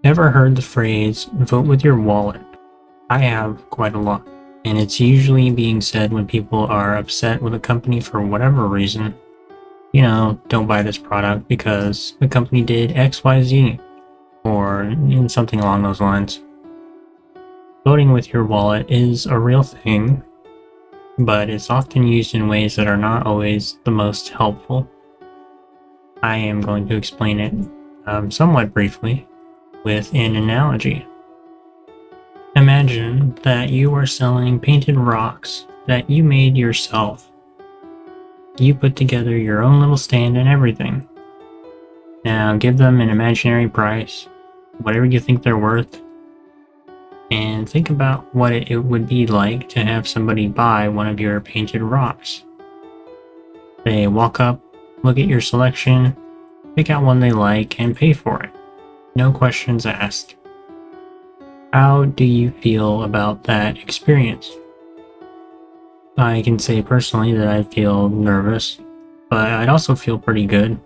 Ever heard the phrase, vote with your wallet? I have quite a lot, and it's usually being said when people are upset with a company for whatever reason. Don't buy this product because the company did XYZ, or something along those lines. Voting with your wallet is a real thing, but it's often used in ways that are not always the most helpful. I am going to explain it somewhat briefly with an analogy. Imagine that you are selling painted rocks that you made yourself. You put together your own little stand and everything. Now give them an imaginary price, whatever you think they're worth, and think about what it would be like to have somebody buy one of your painted rocks. They walk up, look at your selection, pick out one they like, and pay for it. No questions asked. How do you feel about that experience? I can say personally that I feel nervous, but I'd also feel pretty good.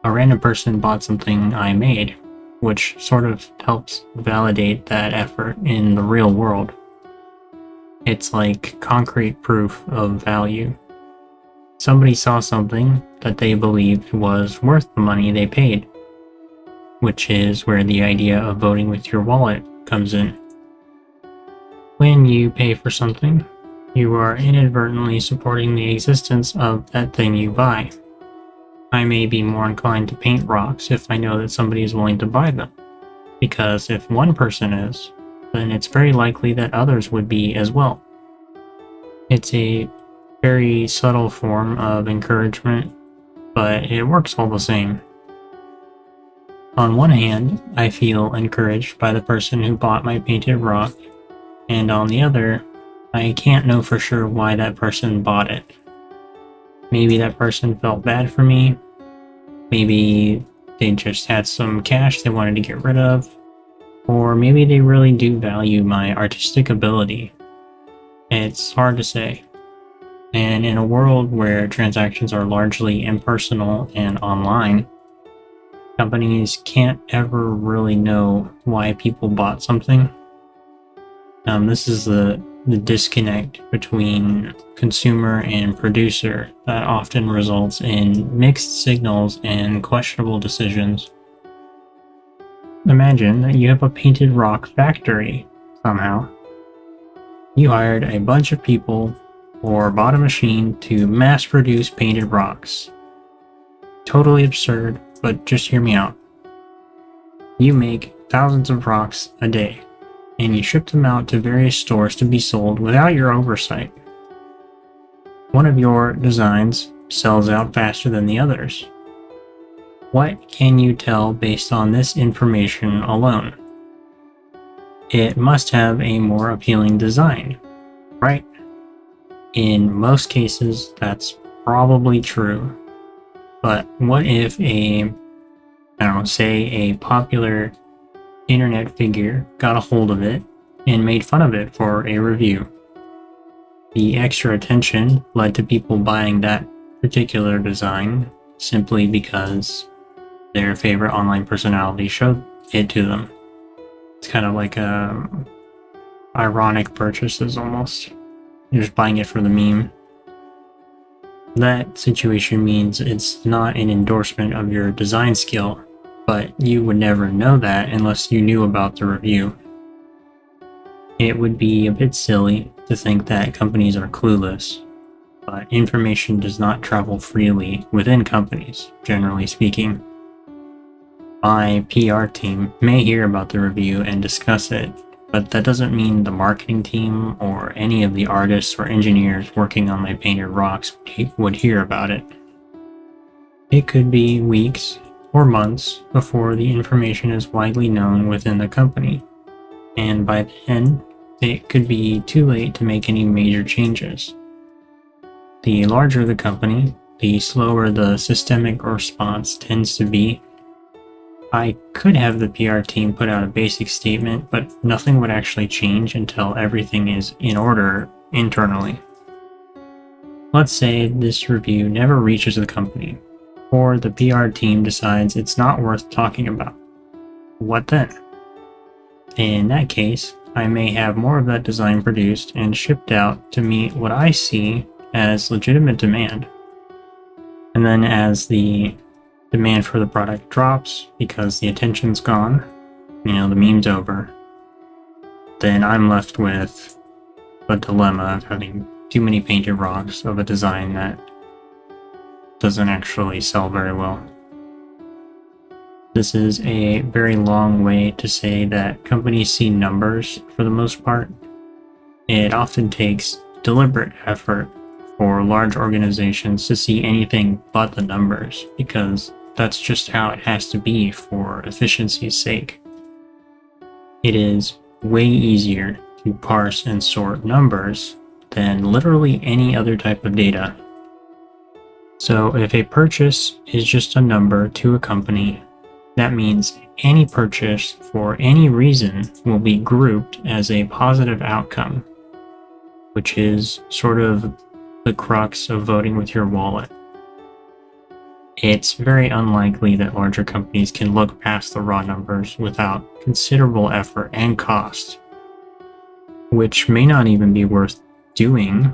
A random person bought something I made, which sort of helps validate that effort in the real world. It's like concrete proof of value. Somebody saw something that they believed was worth the money they paid, which is where the idea of voting with your wallet comes in. When you pay for something, you are inadvertently supporting the existence of that thing you buy. I may be more inclined to paint rocks if I know that somebody is willing to buy them, because if one person is, then it's very likely that others would be as well. It's a very subtle form of encouragement, but it works all the same. On one hand, I feel encouraged by the person who bought my painted rock, and on the other, I can't know for sure why that person bought it. Maybe that person felt bad for me, maybe they just had some cash they wanted to get rid of, or maybe they really do value my artistic ability. It's hard to say. And in a world where transactions are largely impersonal and online, companies can't ever really know why people bought something. This is the disconnect between consumer and producer that often results in mixed signals and questionable decisions. Imagine that you have a painted rock factory somehow. You hired a bunch of people or bought a machine to mass produce painted rocks. Totally absurd, but just hear me out. You make thousands of rocks a day, and you ship them out to various stores to be sold without your oversight. One of your designs sells out faster than the others. What can you tell based on this information alone? It must have a more appealing design, right? In most cases, that's probably true. But what if say a popular internet figure got a hold of it and made fun of it for a review? The extra attention led to people buying that particular design simply because their favorite online personality showed it to them. It's kind of like ironic purchases almost. You're just buying it for the meme. That situation means it's not an endorsement of your design skill, but you would never know that unless you knew about the review. It would be a bit silly to think that companies are clueless, but information does not travel freely within companies, generally speaking. My PR team may hear about the review and discuss it, but that doesn't mean the marketing team or any of the artists or engineers working on my painted rocks would hear about it. It could be weeks or months before the information is widely known within the company, and by then, it could be too late to make any major changes. The larger the company, the slower the systemic response tends to be. I could have the PR team put out a basic statement, but nothing would actually change until everything is in order internally. Let's say this review never reaches the company, or the PR team decides it's not worth talking about. What then? In that case, I may have more of that design produced and shipped out to meet what I see as legitimate demand. And then as the demand for the product drops because the attention's gone, the meme's over, then I'm left with a dilemma of having too many painted rocks of a design that doesn't actually sell very well. This is a very long way to say that companies see numbers for the most part. It often takes deliberate effort for large organizations to see anything but the numbers, because that's just how it has to be for efficiency's sake. It is way easier to parse and sort numbers than literally any other type of data. So if a purchase is just a number to a company, that means any purchase for any reason will be grouped as a positive outcome, which is sort of the crux of voting with your wallet. It's very unlikely that larger companies can look past the raw numbers without considerable effort and cost, which may not even be worth doing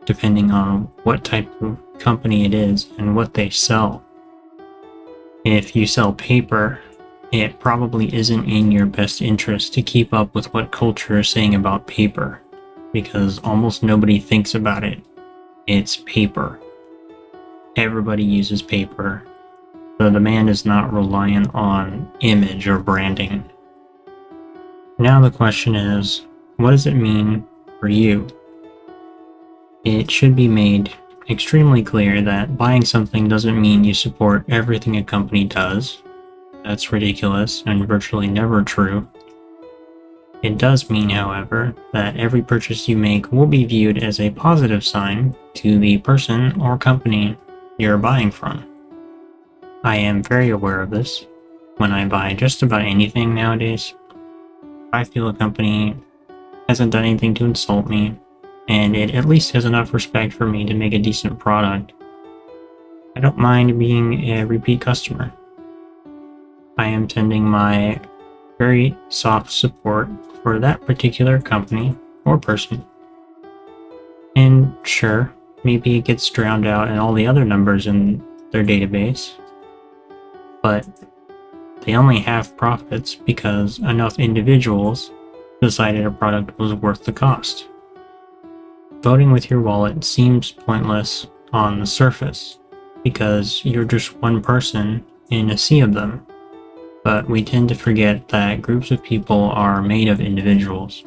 depending on what type of company it is and what they sell. If you sell paper, it probably isn't in your best interest to keep up with what culture is saying about paper, because almost nobody thinks about it. It's paper. Everybody uses paper. The demand is not reliant on image or branding. Now the question is, what does it mean for you? It should be made extremely clear that buying something doesn't mean you support everything a company does. That's ridiculous and virtually never true. It does mean, however, that every purchase you make will be viewed as a positive sign to the person or company you're buying from. I am very aware of this. When I buy just about anything nowadays, I feel a company hasn't done anything to insult me, and it at least has enough respect for me to make a decent product, I don't mind being a repeat customer. I am tending my very soft support for that particular company or person. And sure, maybe it gets drowned out in all the other numbers in their database, but they only have profits because enough individuals decided a product was worth the cost. Voting with your wallet seems pointless on the surface because you're just one person in a sea of them, but we tend to forget that groups of people are made of individuals.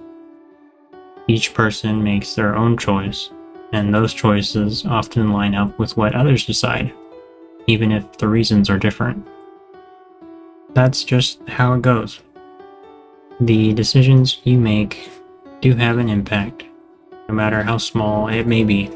Each person makes their own choice, and those choices often line up with what others decide, even if the reasons are different. That's just how it goes. The decisions you make do have an impact, no matter how small it may be.